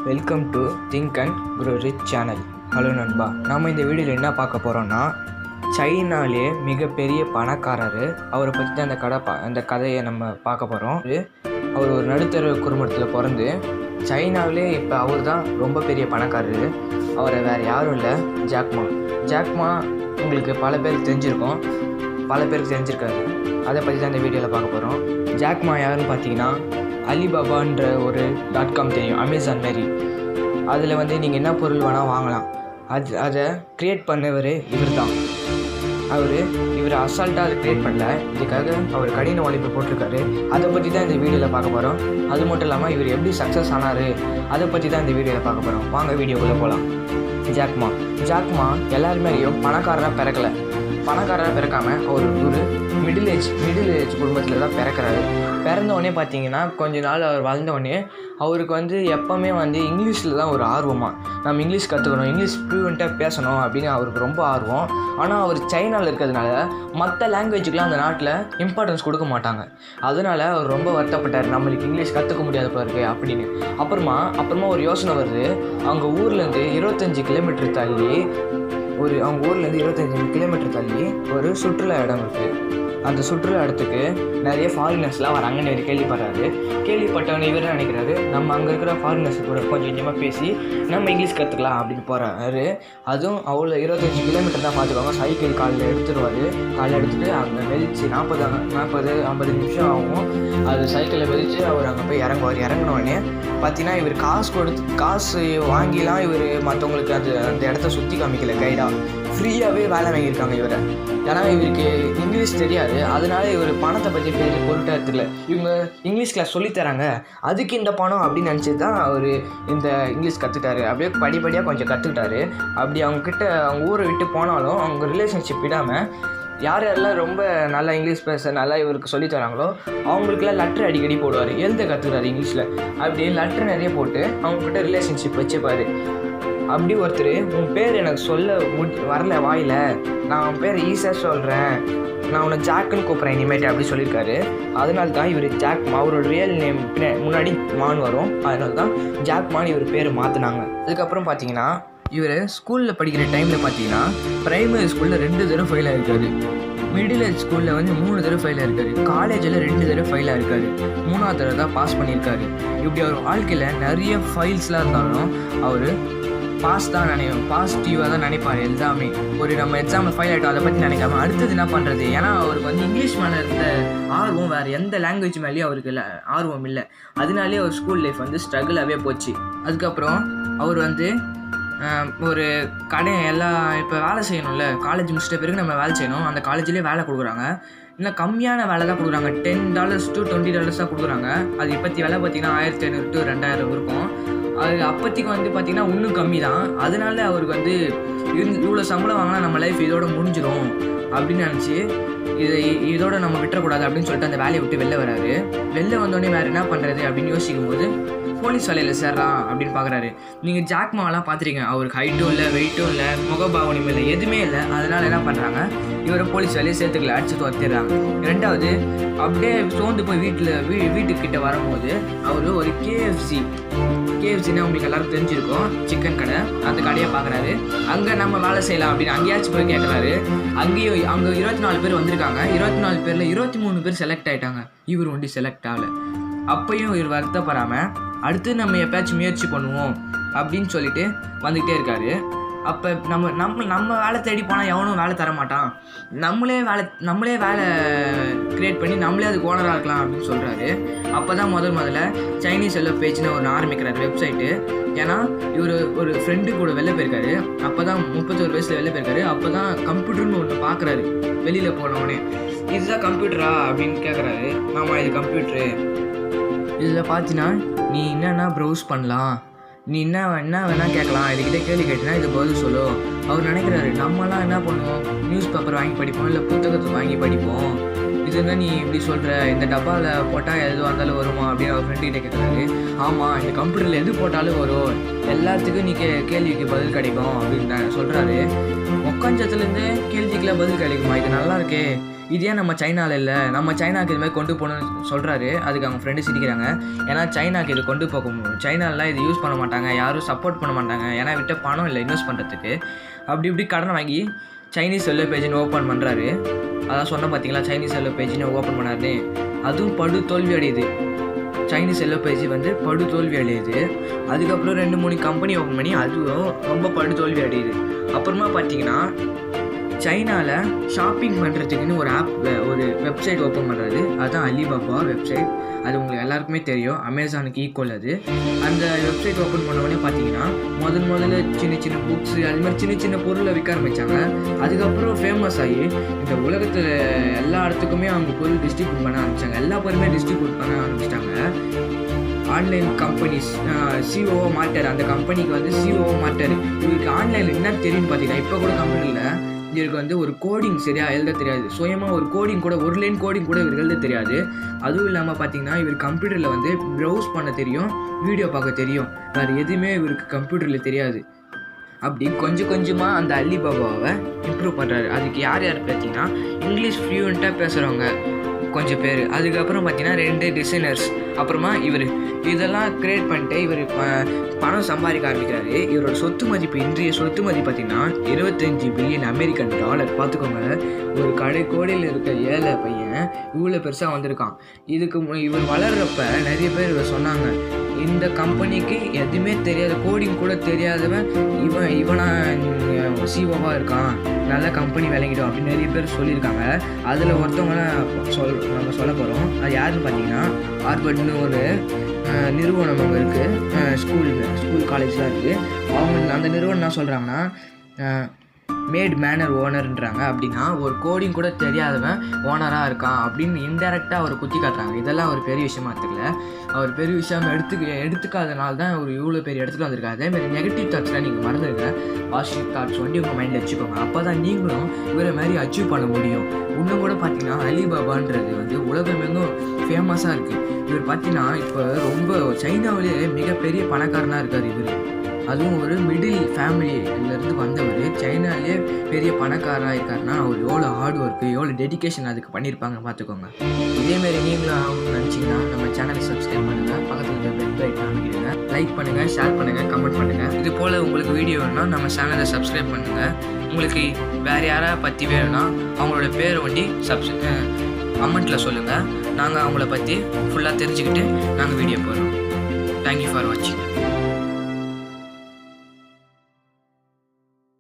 Welcome to think and grow rich channel. Hello நண்பா, நாம் இந்த வீடியோவில் என்ன பார்க்க போகிறோன்னா, சைனாலே மிகப்பெரிய பணக்காரர், அவரை பற்றி தான் அந்த கதையை நம்ம பார்க்க போகிறோம். அவர் ஒரு நடுத்தர குடும்பத்தில் பிறந்து சைனாவிலே இப்போ அவர் தான் ரொம்ப பெரிய பணக்காரர். அவரை வேறு யாரும் இல்லை, ஜாக்மா உங்களுக்கு பல பேருக்கு தெரிஞ்சிருக்கோம், பல பேருக்கு தெரிஞ்சிருக்காரு. அதை பற்றி தான் இந்த வீடியோவில் பார்க்க போகிறோம். ஜாக்மா யாருன்னு பார்த்தீங்கன்னா, அலிபாபான்ற ஒரு .com தெரியும், அமேசான் மாரி. அதில் நீங்கள் என்ன பொருள் வேணால் வாங்கலாம். அதை க்ரியேட் பண்ணவர் இவர் தான். இவர் அசால்ட்டாக அதை க்ரியேட் பண்ணல, இதுக்காக அவர் கடின உழைப்பு போட்டிருக்காரு. அதை பற்றி தான் இந்த வீடியோவில் பார்க்க போகிறோம். அது மட்டும் இல்லாமல் இவர் எப்படி சக்ஸஸ் ஆனார், அதை பற்றி தான் இந்த வீடியோவில் பார்க்க போகிறோம். வாங்க வீடியோக்குள்ளே போகலாம். ஜாக்மா எல்லாருமேயும் பணக்காரராக பிறக்காமல் அவர் ஒரு மிடில் ஏஜ் குடும்பத்தில் தான் பிறக்கிறாரு. பிறந்தவொடனே பார்த்தீங்கன்னா கொஞ்ச நாள் அவர் வளர்ந்தவொடனே அவருக்கு எப்போவுமே இங்கிலீஷில் தான் ஒரு ஆர்வமாக, நம்ம இங்கிலீஷ் கற்றுக்கணும், இங்கிலீஷ் ஃப்ளூவெண்ட்டாக பேசணும் அப்படின்னு அவருக்கு ரொம்ப ஆர்வம். ஆனால் அவர் சைனாவில் இருக்கிறதுனால மற்ற லாங்குவேஜுக்கெலாம் அந்த நாட்டில் இம்பார்ட்டன்ஸ் கொடுக்க மாட்டாங்க. அதனால் அவர் ரொம்ப வருத்தப்பட்டார், நம்மளுக்கு இங்கிலீஷ் கற்றுக்க முடியாத பிறகு அப்படின்னு. அப்புறமா ஒரு யோசனை வருது. அவங்க ஊர்லேருந்து 25 கிலோமீட்டர் தள்ளி ஒரு சுற்றுலா இடம் இருக்குது. அந்த சுற்றுலா இடத்துக்கு நிறைய ஃபாரினர்ஸ்லாம் வராங்கன்னு கேள்விப்பட்டவனே இவர் நினைக்கிறாரு, நம்ம அங்கே இருக்கிற ஃபாரினர்ஸ் கூட கொஞ்சமாக பேசி நம்ம இங்கிலீஷ் கற்றுக்கலாம் அப்படின்னு போகிறாரு. அதுவும் அவ்வளோ 25 கிலோமீட்டர் தான் பார்த்துக்கோங்க. சைக்கிள் காலையில் எடுத்துகிட்டு அங்கே வெளிச்சு 40-50 நிமிஷம் ஆகும். அது சைக்கிளில் வெளிச்சு அவர் அங்கே போய் இறங்கினோடனே பார்த்தீங்கன்னா இவர் காசு வாங்கிலாம் இவர் மற்றவங்களுக்கு அந்த இடத்த சுற்றி காமிக்கல, கைடாக ஃப்ரீயாகவே வேலை வாங்கியிருக்காங்க இவரை. ஏன்னா இவருக்கு இங்கிலீஷ் தெரியாது, அதனால இவர் பணத்தை பற்றி பொருட்டாக எடுத்துக்கல. இவங்க இங்கிலீஷ் கிளாஸ் சொல்லித்தராங்க, அதுக்கு இந்த பணம் அப்படின்னு நினச்சி தான் அவர் இந்த இங்கிலீஷ் கற்றுக்கிட்டாரு. அப்படியே படிப்படியாக கொஞ்சம் கற்றுக்கிட்டாரு. அப்படி அவங்க ஊரை விட்டு போனாலும் அவங்க ரிலேஷன்ஷிப் விடாமல் யாரெல்லாம் ரொம்ப நல்லா இங்கிலீஷ் பேச நல்லா இவருக்கு சொல்லித்தராங்களோ அவங்களுக்குலாம் லெட்டர் அடிக்கடி போடுவார், எழுத கற்றுக்கிறாரு இங்கிலீஷில். அப்படி லெட்டர் நிறைய போட்டு அவங்கக்கிட்ட ரிலேஷன்ஷிப் வச்சுப்பார். அப்படி ஒருத்தர், உன் பேர் எனக்கு சொல்ல வரல வாயில், நான் உன் பேர் ஈஸியாக சொல்கிறேன், நான் உன்னை ஜாக்குன்னு கூப்பிட்றேன் இனிமேட்டு அப்படி சொல்லியிருக்காரு. அதனால தான் இவர் ஜாக்மா, அவரோட ரியல் நேம் முன்னாடி மான் வரும், அதனால தான் ஜாக்மான்னு இவர் பேர் மாற்றினாங்க. அதுக்கப்புறம் பார்த்தீங்கன்னா இவர் ஸ்கூலில் படிக்கிற டைமில் பார்த்தீங்கன்னா ப்ரைமரி ஸ்கூலில் 2 தடவை ஃபெயில் ஆகிருக்காரு, மிடில் ஏஜ் ஸ்கூலில் 3 தடவை ஃபெயில் ஆகிருக்காரு, காலேஜில் 2 தடவை ஃபெயில் ஆகிருக்காரு, 3ஆவது தடவை தான் பாஸ் பண்ணியிருக்காரு. இப்படி அவர் வாழ்க்கையில் நிறைய ஃபைல்ஸ்லாம் இருந்தாலும் அவர் பாசிட்டிவாக தான் நினைப்பார் எல்லாமே. நம்ம எக்ஸாமில் ஃபெயில் ஆகிட்டோம் அதை பற்றி நினைக்காம அடுத்தது என்ன பண்ணுறது. ஏன்னா அவருக்கு இங்கிலீஷ் மேலே இருந்த ஆர்வம் வேறு எந்த லாங்குவேஜ் மேலேயும் அவருக்கு ஆர்வம் இல்லை. அதனாலே அவர் ஸ்கூல் லைஃப் ஸ்ட்ரகிளாகவே போச்சு. அதுக்கப்புறம் அவர் ஒரு கடை இப்போ வேலை செய்யணும்ல, காலேஜ் முடிச்சிட்ட பிறகு நம்ம வேலை செய்யணும். அந்த காலேஜ்லேயே வேலை கொடுக்குறாங்க, இன்னும் கம்மியான வேலை தான் கொடுக்குறாங்க, $10 to $20 தான் கொடுக்குறாங்க. அது இப்போத்தி வேலை பார்த்திங்கன்னா 1500 to 2000 இருக்கும். அது அப்போத்திக்கு பார்த்திங்கன்னா இன்னும் கம்மி தான். அதனால அவருக்கு இவ்வளோ சம்பளம் வாங்கினா நம்ம லைஃப் இதோட முடிஞ்சிடும் அப்படின்னு நினச்சி இதோட நம்ம விட்டுறக்கூடாது அப்படின்னு சொல்லிட்டு அந்த வேலையை விட்டு வெளில வராரு. வெளில வந்தோடனே வேறு என்ன பண்ணுறது அப்படின்னு யோசிக்கும் போது போலீஸ் வேலையில் சேர்றான் அப்படின்னு பார்க்குறாரு. நீங்கள் ஜாக்மாவெல்லாம் பார்த்துருக்கீங்க, அவருக்கு ஹைட்டும் இல்லை, வெயிட்டும் இல்லை, முகபாவனியும் இல்லை, எதுவுமே இல்லை. அதனால் என்ன பண்ணுறாங்க, இவரை போலீஸ் வேலையை சேர்த்துக்கல, அடிச்சு துரத்திடுறாங்க. 2வது அப்படியே சோர்ந்து போய் வீட்டுக்கிட்ட வரும்போது அவர் ஒரு கேஎஃப்சின்னா உங்களுக்கு எல்லாருக்கும் தெரிஞ்சிருக்கும், சிக்கன் கடை, அந்த கடையை பார்க்குறாரு. அங்கே நம்ம வேலை செய்யலாம் அப்படின்னு அங்கேயாச்சும் போய் கேட்குறாரு. அங்கே 24 பேர் வந்திருக்காங்க. 24 பேரில் 23 பேர் செலக்ட் ஆகிட்டாங்க, இவர் ஒண்டி செலக்ட் ஆகலை. அப்பையும் இவர் வருத்தப்படாமல் அடுத்து நம்ம எப்பயாச்சும் முயற்சி பண்ணுவோம் அப்படின்னு சொல்லிட்டு வந்துக்கிட்டே இருக்காரு. அப்போ நம்ம வேலை தேடி போனால் எவனும் வேலை தர மாட்டான், நம்மளே வேலை க்ரியேட் பண்ணி நம்மளே அதுக்கு ஓனராக இருக்கலாம் அப்படின்னு சொல்கிறாரு. அப்போ தான் முதல்ல சைனீஸ் எல்லோ பேஜ்னு ஒன்று ஆரம்பிக்கிறார் வெப்சைட்டு. ஏன்னா இவர் ஒரு ஃப்ரெண்டு கூட வெளில போயிருக்காரு. அப்போ தான் 31 வயசில் வெளில போயிருக்காரு. அப்போ தான் கம்ப்யூட்டர்னு ஒன்று பார்க்குறாரு. வெளியில் போனவொடனே இதுதான் கம்ப்யூட்டரா அப்படின்னு கேட்குறாரு. ஆமாம், இது கம்ப்யூட்ரு. இதில் பார்த்தீங்கன்னா நீ என்னென்னா ப்ரௌஸ் பண்ணலாம், நீ என்ன வேணால் கேட்கலாம், இதுக்கிட்ட கேள்வி கேட்டினா இது பதில் சொல்லும். அவர் நினைக்கிறாரு, நம்மலாம் என்ன பண்ணுவோம், நியூஸ் பேப்பர் வாங்கி படிப்போம், இல்லை புத்தகத்தை வாங்கி படிப்போம், இதுன்னா நீ இப்படி சொல்கிற, இந்த டப்பாவில் போட்டால் எதுவாக இருந்தாலும் வருமா அப்படின்னு அவர் ஃப்ரெண்டுக்கிட்ட கேட்குறாரு. ஆமாம், இந்த கம்ப்யூட்டரில் எது போட்டாலும் வரும், எல்லாத்துக்கும் நீ கேள்விக்கு பதில் கிடைக்கும் அப்படின்னு சொல்கிறாரு. உக்காஞ்சத்துலேருந்து கேள்விக்கெல்லாம் பதில் கிடைக்குமா, இது நல்லா இருக்கே, இதே நம்ம சைனாவில் இல்லை, நம்ம சைனாவுக்கு இது மாதிரி கொண்டு போகணும்னு சொல்கிறாரு. அதுக்கு அவங்க ஃப்ரெண்டு சிரிக்கிறாங்க. ஏன்னா சைனாவுக்கு இது கொண்டு போக முடியும், சைனாலலாம் இது யூஸ் பண்ண மாட்டாங்க, யாரும் சப்போர்ட் பண்ண மாட்டாங்க, ஏன்னா விட்ட பணம் இல்லை இன்வெஸ்ட் பண்ணுறதுக்கு. அப்படி இப்படி கடன் வாங்கி சைனீஸ் செல்லோ பேஜின்னு ஓப்பன் பண்ணுறாரு. அதான் சொன்ன பார்த்தீங்களா, சைனீஸ் செல்லோ பேஜின்னு ஓப்பன் பண்ணாரு. அதுவும் படு தோல்வி அடையுது. சைனீஸ் செல்லோ பேஜ் வந்து படு தோல்வி அடையுது. அதுக்கப்புறம் 2-3 கம்பெனி ஓப்பன் பண்ணி அதுவும் ரொம்ப படு தோல்வி அடையுது. அப்புறமா பார்த்தீங்கன்னா சைனாவில் ஷாப்பிங் பண்ணுறதுக்குன்னு ஒரு வெப்சைட் ஓப்பன் பண்ணுறாரு. அதுதான் அலிபாபா வெப்சைட். அது உங்களுக்கு எல்லாருக்குமே தெரியும், அமேசானுக்கு ஈக்குவல் அது. அந்த வெப்சைட் ஓப்பன் பண்ண உடனே பார்த்தீங்கன்னா முதல்ல சின்ன சின்ன புக்ஸு அது மாதிரி சின்ன சின்ன பொருளை விற்க ஆரம்பித்தாங்க. அதுக்கப்புறம் ஃபேமஸ் ஆகி இந்த உலகத்தில் எல்லா இடத்துக்குமே அவங்க பொருள் டிஸ்ட்ரிபியூட் பண்ண ஆரம்பித்தாங்க. எல்லா பொருளுமே டிஸ்ட்ரிபியூட் பண்ண ஆரம்பிச்சிட்டாங்க. ஆன்லைன் கம்பெனிஸ் சிஓஓ மாட்டார். அந்த கம்பெனிக்கு வந்து சிஓஓ மாட்டார். இவருக்கு ஆன்லைனில் என்ன தெரியும்னு பார்த்தீங்கன்னா, இப்போ கூட கம்பெனியில் இவருக்கு வந்து ஒரு கோடிங் சரியாக எழுத தெரியாது. சுயமாக ஒரு கோடிங் கூட, ஒரு லைன் கோடிங் கூட இவருக்கு எழுத தெரியாது. அதுவும் இல்லாமல் பார்த்தீங்கன்னா இவர் கம்ப்யூட்டரில் வந்து ப்ரௌஸ் பண்ண தெரியும், வீடியோ பார்க்க தெரியும், வேறு எதுவுமே இவருக்கு கம்ப்யூட்டரில் தெரியாது. அப்படி கொஞ்சம் கொஞ்சமாக அந்த அலிபாபாவை இம்ப்ரூவ் பண்ணுறாரு. அதுக்கு யார் பார்த்தீங்கன்னா இங்கிலீஷ் ஃப்ளூயண்ட்டாக பேசுகிறவங்க கொஞ்சம் பேர், அதுக்கப்புறம் பார்த்தீங்கன்னா 2 டிசைனர்ஸ், அப்புறமா இவர் இதெல்லாம் க்ரியேட் பண்ணிட்டு இவர் பணம் சம்பாதிக்க ஆரம்பிக்கிறாரு. இவரோட சொத்து மதிப்பு, இன்றைய சொத்து மதிப்பு பார்த்தீங்கன்னா $25 பில்லியன் அமெரிக்கன் டாலர். பார்த்துக்கோங்க, ஒரு கடைக்கோடியில் இருக்க ஏழை பையன் இவ்வளோ பெருசாக வந்திருக்கான். இதுக்கு இவர் வளர்கிறப்ப நிறைய பேர் இவர் சொன்னாங்க, இந்த கம்பெனிக்கு எதுவுமே தெரியாத, கோடிங் கூட தெரியாதவன் இவனா சிஓவாக இருக்கான், நல்ல கம்பெனி விளங்கிடும் அப்படின்னு நிறைய பேர் சொல்லியிருக்காங்க. அதில் ஒருத்தவங்க நம்ம சொல்ல போகிறோம். அது யாருன்னு பார்த்தீங்கன்னா ஹார்வர்ட்னு ஒரு நிறுவனம் அங்கே இருக்குது, ஸ்கூல் காலேஜ்லாம் இருக்குது. அவங்க அந்த நிறுவனம் என்ன சொல்கிறாங்கன்னா மேட் மேனர் ஓனர்ன்றாங்க. அப்படின்னா ஒரு கோடிங் கூட தெரியாதவன் ஓனராக இருக்கான் அப்படின்னு இன்டெரக்டாக அவர் குத்தி காட்டுறாங்க. இதெல்லாம் ஒரு பெரிய விஷயமா எடுத்துக்கல, அவர் பெரிய விஷயம் எடுத்துக்காதனால தான் அவர் இவ்வளோ பெரிய இடத்துல வந்திருக்காரு. அதேமாதிரி நெகட்டிவ் தாட்ஸ்லாம் நீங்கள் மறந்துடுங்க, பாசிட்டிவ் தாட்ஸ் வந்து உங்கள் மைண்டில் வச்சுக்கோங்க. அப்போ தான் நீங்களும் இவரை மாதிரி அச்சீவ் பண்ண முடியும். இன்னும் கூட பார்த்தீங்கன்னா அலிபாபான்றது வந்து உலகமெங்கும் ஃபேமஸாக இருக்குது. இவர் பார்த்தீங்கன்னா இப்போ ரொம்ப சைனாவிலேயே மிகப்பெரிய பணக்காரனாக இருக்கார் இவர். அதுவும் ஒரு மிடில் ஃபேமிலியிலேருந்து வந்தவர் சைனாலே பெரிய பணக்காராக இருக்காருன்னா அவர் எவ்வளோ ஹார்ட் ஒர்க்கு, எவ்வளோ டெடிக்கேஷன் அதுக்கு பண்ணியிருப்பாங்க பார்த்துக்கோங்க. இதேமாரி நீங்களும் ஆகணும்னு நினச்சிங்கன்னா நம்ம சேனலை சப்ஸ்கிரைப் பண்ணுங்கள், பக்கத்தில் இருக்க பெல் பட்டன் அமைக்கிடுங்க, லைக் பண்ணுங்கள், ஷேர் பண்ணுங்கள், கமெண்ட் பண்ணுங்கள். இது போல் உங்களுக்கு வீடியோ வேணும்னா நம்ம சேனலை சப்ஸ்கிரைப் பண்ணுங்கள். உங்களுக்கு வேறு யாராவது பற்றி வேணும்னா அவங்களோட பேரை ஒண்டி கமெண்ட்டில் சொல்லுங்கள். நாங்கள் அவங்கள பற்றி ஃபுல்லாக தெரிஞ்சுக்கிட்டு நாங்கள் வீடியோ போடுறோம். தேங்க்யூ ஃபார் வாட்சிங்.